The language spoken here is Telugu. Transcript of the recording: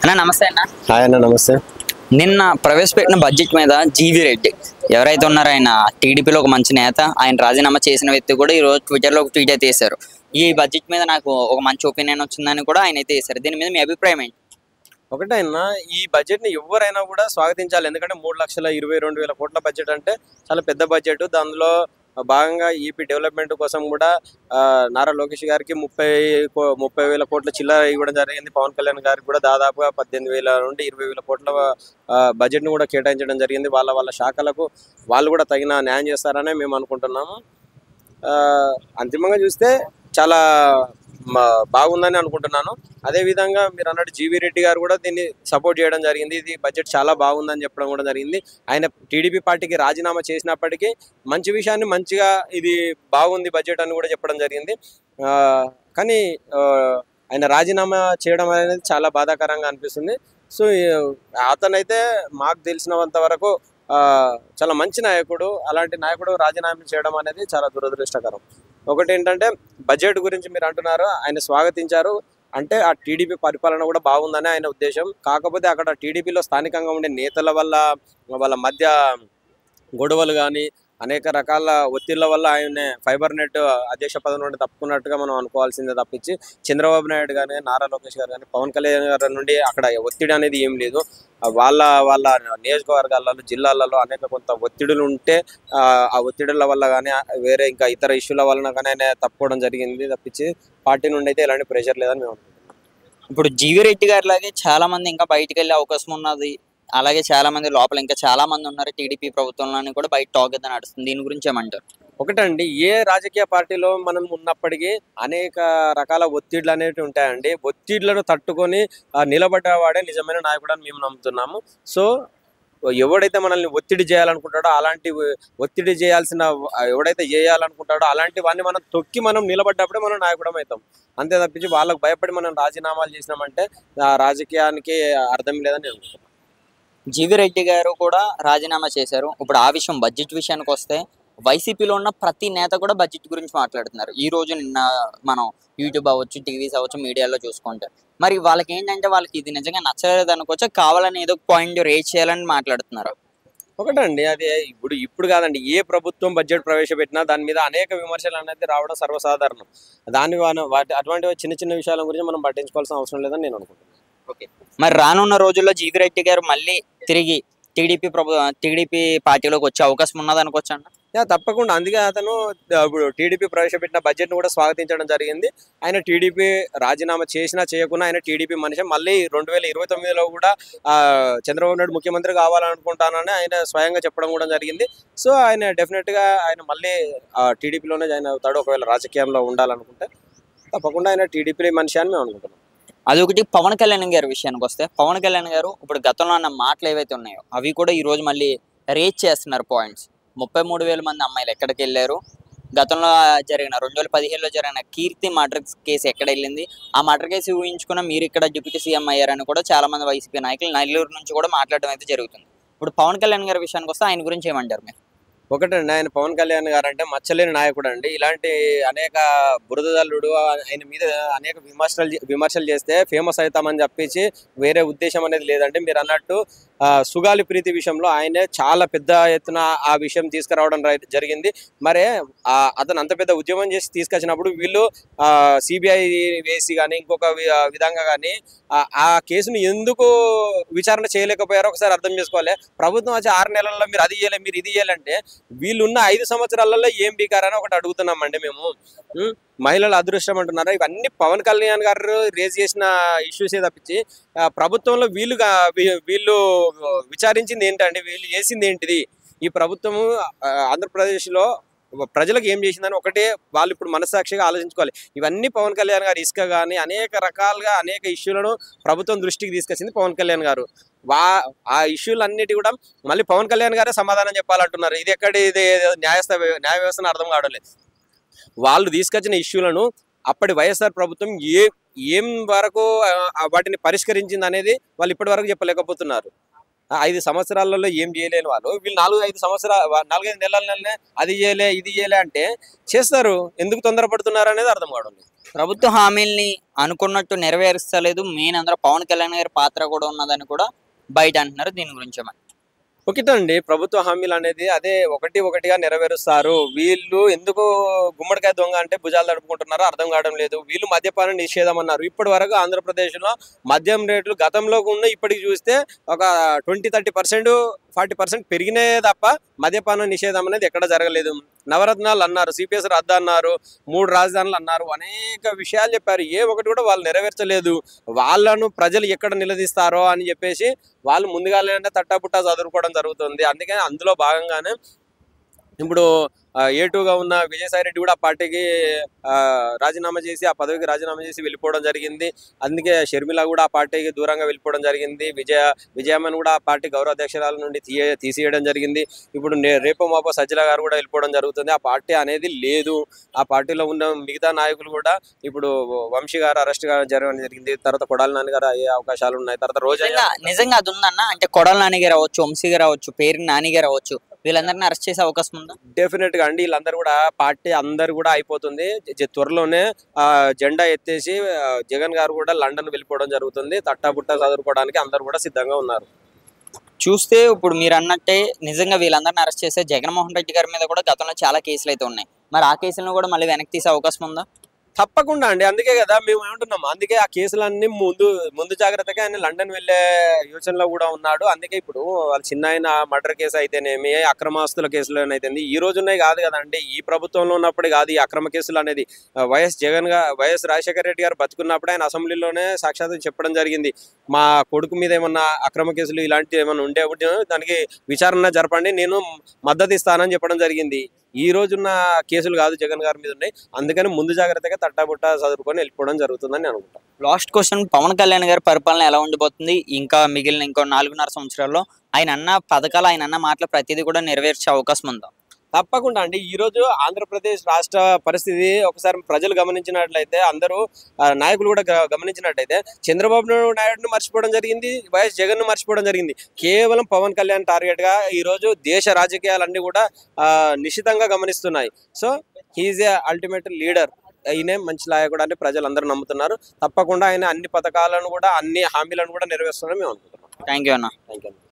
అన్న నమస్తే అన్న. హాయ్ అన్న, నమస్తే. నిన్న ప్రవేశపెట్టిన బడ్జెట్ మీద జీవీ రెడ్డి ఎవరైతే ఉన్నారో ఆయన టీడీపీలో ఒక మంచి నేత, ఆయన రాజీనామా చేసిన వ్యక్తి కూడా ఈరోజు ట్విట్టర్లో ఒక ట్వీట్ అయితే వేశారు. ఈ బడ్జెట్ మీద నాకు ఒక మంచి ఒపీనియన్ వచ్చిందని కూడా ఆయన అయితే వేశారు. దీని మీద మీ అభిప్రాయం ఏంటి? ఒకటైనా ఈ బడ్జెట్ ని ఎవరైనా కూడా స్వాగతించాలి. ఎందుకంటే 3,22,000 కోట్ల బడ్జెట్ అంటే చాలా పెద్ద బడ్జెట్. దానిలో భాగంగా ఈపీ డెవలప్మెంట్ కోసం కూడా నారా లోకేష్ గారికి 30,000 కోట్ల చిల్లర ఇవ్వడం జరిగింది. పవన్ కళ్యాణ్ గారికి కూడా దాదాపుగా 18,000 నుండి 20,000 కోట్ల బడ్జెట్ ను కూడా కేటాయించడం జరిగింది. వాళ్ళ శాఖలకు వాళ్ళు కూడా తగిన న్యాయం చేస్తారనే మేము అనుకుంటున్నాము. అంతిమంగా చూస్తే చాలా బాగుందని అనుకుంటున్నాను. అదేవిధంగా మీరు అన్నట్టు జీవీ రెడ్డి గారు కూడా దీన్ని సపోర్ట్ చేయడం జరిగింది. ఇది బడ్జెట్ చాలా బాగుందని చెప్పడం కూడా జరిగింది. ఆయన టీడీపీ పార్టీకి రాజీనామా చేసినప్పటికీ మంచి విషయాన్ని మంచిగా ఇది బాగుంది బడ్జెట్ అని కూడా చెప్పడం జరిగింది. కానీ ఆయన రాజీనామా చేయడం అనేది చాలా బాధాకరంగా అనిపిస్తుంది. సో అతనైతే మాకు తెలిసినంత వరకు చాలా మంచి నాయకుడు. అలాంటి నాయకుడు రాజీనామా చేయడం అనేది చాలా దురదృష్టకరం. ఒకటి ఏంటంటే బడ్జెట్ గురించి మీరు అంటున్నారు, ఆయన స్వాగతించారు అంటే ఆ టీడీపీ పరిపాలన కూడా బాగుందని ఆయన ఉద్దేశం. కాకపోతే అక్కడ టీడీపీలో స్థానికంగా ఉండే నేతల వల్ల వాళ్ళ మధ్య గొడవలు కానీ అనేక రకాల ఒత్తిళ్ల వల్ల ఆయన ఫైబర్ నెట్ అధ్యక్ష పదవి నుండి తప్పుకున్నట్టుగా మనం అనుకోవాల్సిందే తప్పించి చంద్రబాబు నాయుడు కానీ నారా లోకేష్ గారు కానీ పవన్ కళ్యాణ్ గారి నుండి అక్కడ ఒత్తిడి అనేది ఏం లేదు. వాళ్ళ నియోజకవర్గాలలో జిల్లాలలో అనేక కొంత ఒత్తిడులు ఉంటే ఆ ఒత్తిడుల వల్ల కానీ వేరే ఇంకా ఇతర ఇష్యూల వలన కానీ ఆయన తప్పుకోవడం జరిగింది తప్పించి పార్టీ నుండి అయితే ఎలాంటి ప్రెషర్ లేదని మేము అనుకుంటున్నాం. ఇప్పుడు జీవీ రెడ్డి గారి లాగే చాలా మంది ఇంకా బయటకు వెళ్ళే అవకాశం ఉన్నది. అలాగే చాలా మంది లోపల ఇంకా చాలా మంది ఉన్నారు టీడీపీ ప్రభుత్వంలో కూడా బయట టాక్ అయితే నడుస్తుంది. దీని గురించి ఏమంటారు? ఒకటండి, ఏ రాజకీయ పార్టీలో మనం ఉన్నప్పటికీ అనేక రకాల ఒత్తిళ్లు అనేవి ఉంటాయండి. ఒత్తిళ్లను తట్టుకొని నిలబడ్డవాడే నిజమైన నాయకుడు అని మేము నమ్ముతున్నాము. సో ఎవడైతే మనల్ని ఒత్తిడి చేయాలనుకుంటాడో అలాంటి ఒత్తిడి ఎవడైతే చేయాలనుకుంటాడో అలాంటి వాడిని మనం తొక్కి మనం నిలబడ్డప్పుడే మనం నాయకుడం అవుతాం. అంతే తప్పించి వాళ్ళకు భయపడి మనం రాజీనామాలు చేసినామంటే ఆ రాజకీయానికి అర్థం లేదని నేను అనుకుంటున్నాను. జీవీ రెడ్డి గారు కూడా రాజీనామా చేశారు. ఇప్పుడు ఆ విషయం బడ్జెట్ విషయానికి వస్తే వైసీపీలో ఉన్న ప్రతి నేత కూడా బడ్జెట్ గురించి మాట్లాడుతున్నారు. ఈ రోజు నిన్న మనం యూట్యూబ్ అవ్వచ్చు, టీవీస్ అవ్వచ్చు, మీడియాలో చూసుకుంటే మరి వాళ్ళకి ఏంటంటే వాళ్ళకి ఇది నిజంగా నచ్చలేదు అనుకోవచ్చు, కావాలని ఏదో పాయింట్ రేజ్ చేయాలని మాట్లాడుతున్నారు. ఒకటండి, అది ఇప్పుడు కాదండి, ఏ ప్రభుత్వం బడ్జెట్ ప్రవేశపెట్టినా దాని మీద అనేక విమర్శలు అనేది రావడం సర్వసాధారణం. అటువంటి చిన్న చిన్న విషయాల గురించి మనం పట్టించుకోవాల్సిన అవసరం లేదని నేను అనుకుంటున్నాను. ఓకే, మరి రానున్న రోజుల్లో జీవీ రెడ్డి గారు మళ్ళీ తిరిగి టీడీపీ పార్టీలోకి వచ్చే అవకాశం ఉన్నది అనుకోవచ్చు అన్న? తప్పకుండా. అందుకే అతను ఇప్పుడు టీడీపీ ప్రవేశపెట్టిన బడ్జెట్ ను కూడా స్వాగతించడం జరిగింది. ఆయన టీడీపీ రాజీనామా చేసినా చేయకున్నా ఆయన టీడీపీ మనిషి. మళ్ళీ 2029లో కూడా చంద్రబాబు నాయుడు ముఖ్యమంత్రి కావాలనుకుంటానని ఆయన స్వయంగా చెప్పడం కూడా జరిగింది. సో ఆయన డెఫినెట్ గా ఆయన మళ్ళీ టీడీపీలోనే జాయిన్ అవుతాడు. ఒకవేళ రాజకీయంలో ఉండాలనుకుంటే తప్పకుండా ఆయన టీడీపీ మనిషి అని మేము అనుకుంటున్నాం. అదొకటి. పవన్ కళ్యాణ్ గారి విషయానికి వస్తే పవన్ కళ్యాణ్ గారు ఇప్పుడు గతంలో అన్న మాటలు ఏవైతే ఉన్నాయో అవి కూడా ఈ రోజు మళ్ళీ రేజ్ చేస్తున్నారు పాయింట్స్. 33,000 మంది అమ్మాయిలు ఎక్కడికి వెళ్ళారు, గతంలో జరిగిన 2017లో జరిగిన కీర్తి మర్డర్ కేసు ఎక్కడ వెళ్ళింది, ఆ మర్డర్ కేసు ఊహించుకున్న మీరు ఇక్కడ డిప్యూటీ సీఎం అయ్యారని కూడా చాలా మంది వైసీపీ నాయకులు నెల్లూరు నుంచి కూడా మాట్లాడడం అయితే జరుగుతుంది. ఇప్పుడు పవన్ కళ్యాణ్ గారి విషయానికి వస్తే ఆయన గురించి ఏమంటారు మీరు? ఒకటండి, ఆయన పవన్ కళ్యాణ్ గారు అంటే మచ్చలేని నాయకుడు అండి. ఇలాంటి అనేక బురదల్లుడు ఆయన మీద అనేక విమర్శలు చేస్తే ఫేమస్ అవుతామని చెప్పేసి వేరే ఉద్దేశం అనేది లేదండి. మీరు అన్నట్టు సుగాలి ప్రీతి విషయంలో ఆయనే చాలా పెద్ద ఎత్తున ఆ విషయం తీసుకురావడం జరిగింది. మరే అతను అంత పెద్ద ఉద్యమం చేసి తీసుకొచ్చినప్పుడు వీళ్ళు సిబిఐ వేసి కానీ ఇంకొక విధంగా కానీ ఆ కేసును ఎందుకు విచారణ చేయలేకపోయారో ఒకసారి అర్థం చేసుకోవాలి. ప్రభుత్వం వచ్చి 6 నెలల్లో మీరు అది చేయలే, మీరు ఇది చేయాలంటే వీళ్ళున్న 5 సంవత్సరాలలో ఏం బీకారని ఒకటి అడుగుతున్నామండి మేము. మహిళల అదృష్టం అంటున్నారు. ఇవన్నీ పవన్ కళ్యాణ్ గారు రేజ్ చేసిన ఇష్యూసే తప్పించి ప్రభుత్వంలో వీళ్ళు విచారించింది ఏంటండి, వీళ్ళు చేసింది ఏంటిది? ఈ ప్రభుత్వము ఆంధ్రప్రదేశ్లో ప్రజలకు ఏం చేసిందని ఒకటే వాళ్ళు ఇప్పుడు మనస్సాక్షిగా ఆలోచించుకోవాలి. ఇవన్నీ పవన్ కళ్యాణ్ గారు ఇసుక కానీ అనేక రకాలుగా అనేక ఇష్యూలను ప్రభుత్వం దృష్టికి తీసుకొచ్చింది పవన్ కళ్యాణ్ గారు. ఆ ఇష్యూలన్నిటి కూడా మళ్ళీ పవన్ కళ్యాణ్ గారే సమాధానం చెప్పాలంటున్నారు. ఇది న్యాయ వ్యవస్థను అర్థం కావడం లేదు. వాళ్ళు తీసుకొచ్చిన ఇష్యూలను అప్పటి వైఎస్ఆర్ ప్రభుత్వం ఏం వరకు వాటిని పరిష్కరించింది అనేది వాళ్ళు ఇప్పటి వరకు చెప్పలేకపోతున్నారు. ఆ 5 సంవత్సరాలలో ఏం చేయలేని వాళ్ళు వీళ్ళు 4-5 నెలలనే అది చేయలే ఇది చేయలే అంటే చేస్తారు. ఎందుకు తొందరపడుతున్నారు అనేది అర్థం కావడం లేదు. ప్రభుత్వ హామీల్ని అనుకున్నట్టు నెరవేరుస్తలేదు. మెయిన్ అందులో పవన్ కళ్యాణ్ గారి పాత్ర కూడా ఉన్నదని కూడా బయట అంటున్నారు. దీని గురించి ఏమన్నా? ఒకటండి, ప్రభుత్వ హామీలు అనేది అదే ఒకటిగా నెరవేరుస్తారు. వీళ్ళు ఎందుకు గుమ్మడికాయ దొంగ అంటే భుజాలు తడుపుకుంటున్నారో అర్థం కావడం లేదు. వీళ్ళు మద్యపాన నిషేధం అన్నారు. ఇప్పటి వరకు ఆంధ్రప్రదేశ్లో మద్యం రేట్లు గతంలో ఉన్న ఇప్పటికి చూస్తే ఒక 20-30% 40% పెరిగినాయే తప్ప మద్యపాన నిషేధం అనేది ఎక్కడ జరగలేదు. నవరత్నాలు అన్నారు, సిపిఎస్ రద్దు అన్నారు, 3 రాజధానులు అన్నారు, అనేక విషయాలు చెప్పారు. ఏ ఒకటి కూడా వాళ్ళు నెరవేర్చలేదు. వాళ్ళను ప్రజలు ఎక్కడ నిలదీస్తారో అని చెప్పేసి వాళ్ళు ముందుగానే తట్టాపుట్టా చదువుకోవడం జరుగుతుంది. అందుకని అందులో భాగంగానే ఇప్పుడు A2గా ఉన్న విజయసాయి రెడ్డి కూడా ఆ పార్టీకి రాజీనామా చేసి, ఆ పదవికి రాజీనామా చేసి వెళ్ళిపోవడం జరిగింది. అందుకే షర్మిల కూడా ఆ పార్టీకి దూరంగా వెళ్ళిపోవడం జరిగింది. విజయమ్మని కూడా ఆ పార్టీ గౌరవ అధ్యక్షురాల నుండి తీసేయడం జరిగింది. ఇప్పుడు రేపో మాపో సజ్జల గారు కూడా వెళ్ళిపోవడం జరుగుతుంది. ఆ పార్టీ అనేది లేదు. ఆ పార్టీలో ఉన్న మిగతా నాయకులు కూడా ఇప్పుడు వంశీ గారు అరెస్ట్ జరగడం జరిగింది. తర్వాత కొడాలి నాని గారు అయ్యే అవకాశాలు ఉన్నాయి. తర్వాత నిజంగా అది ఉందన్న, అంటే కొడాలి నాని గారు అవ్వచ్చు, వంశీ గారు అవ్వచ్చు, పేరు నాని గారు అవ్వచ్చు, వీళ్ళందరినీ అరెస్ట్ చేసే అవకాశం ఉందా? డెఫినెట్ గా అండి. వీళ్ళందరూ కూడా పార్టీ అందరు కూడా అయిపోతుంది. త్వరలోనే జెండా ఎత్తేసి జగన్ గారు కూడా లండన్ వెళ్ళిపోవడం జరుగుతుంది. తట్టాబుట్టా చదువుకోవడానికి అందరు కూడా సిద్ధంగా ఉన్నారు. చూస్తే ఇప్పుడు మీరు అన్నట్టే నిజంగా వీళ్ళందరినీ అరెస్ట్ చేస్తే జగన్మోహన్ రెడ్డి గారి మీద కూడా గతంలో చాలా కేసులు అయితే ఉన్నాయి. మరి ఆ కేసులను కూడా మళ్ళీ వెనక్కి తీసే అవకాశం ఉందా? తప్పకుండా అండి. అందుకే కదా మేము ఏమంటున్నాం, అందుకే ఆ కేసులన్నీ ముందు జాగ్రత్తగా ఆయన లండన్ వెళ్ళే యోచనలో కూడా ఉన్నాడు. అందుకే ఇప్పుడు వాళ్ళ చిన్న ఆయన మర్డర్ కేసు అయితేనేమి, అక్రమాస్తుల కేసులు అయితే ఈ రోజునే కాదు కదండి, ఈ ప్రభుత్వంలో ఉన్నప్పుడు కాదు ఈ అక్రమ కేసులు అనేది. వైఎస్ రాజశేఖర రెడ్డి గారు బతుకున్నప్పుడు ఆయన అసెంబ్లీలోనే సాక్షాత్తు చెప్పడం జరిగింది, మా కొడుకు మీద ఏమన్నా అక్రమ కేసులు ఇలాంటివి ఏమన్నా ఉండే దానికి విచారణ జరపండి, నేను మద్దతు ఇస్తానని చెప్పడం జరిగింది. ఈ రోజున్న కేసులు కాదు జగన్ గారి మీద ఉన్నాయి. అందుకని ముందు జాగ్రత్తగా తట్టాబుట్టా చదువుకొని వెళ్ళిపోవడం జరుగుతుందని అనుకుంటాను. లాస్ట్ క్వశ్చన్, పవన్ కళ్యాణ్ గారి పరిపాలన ఎలా ఉండబోతుంది? ఇంకా మిగిలిన 4.5 సంవత్సరాల్లో ఆయన అన్న పథకాలు, ఆయన అన్న మాటలు ప్రతిదీ కూడా నెరవేర్చే అవకాశం ఉందా? తప్పకుండా అండి. ఈ రోజు ఆంధ్రప్రదేశ్ రాష్ట్ర పరిస్థితి ఒకసారి ప్రజలు గమనించినట్లయితే, అందరూ నాయకులు కూడా గమనించినట్లయితే, చంద్రబాబు నాయుడును మర్చిపోవడం జరిగింది, వైఎస్ జగన్ ను మర్చిపోవడం జరిగింది. కేవలం పవన్ కళ్యాణ్ టార్గెట్ గా ఈ రోజు దేశ రాజకీయాలన్నీ కూడా నిశితంగా గమనిస్తున్నాయి. సో హీఈస్ ఏ అల్టిమేట్ లీడర్. ఆయనే మంచి నాయకుడు అని ప్రజలందరూ నమ్ముతున్నారు. తప్పకుండా ఆయన అన్ని పథకాలను కూడా, అన్ని హామీలను కూడా నెరవేరుస్తారని మేము అనుకుంటున్నాం. థ్యాంక్ యూ అన్న. Thank you.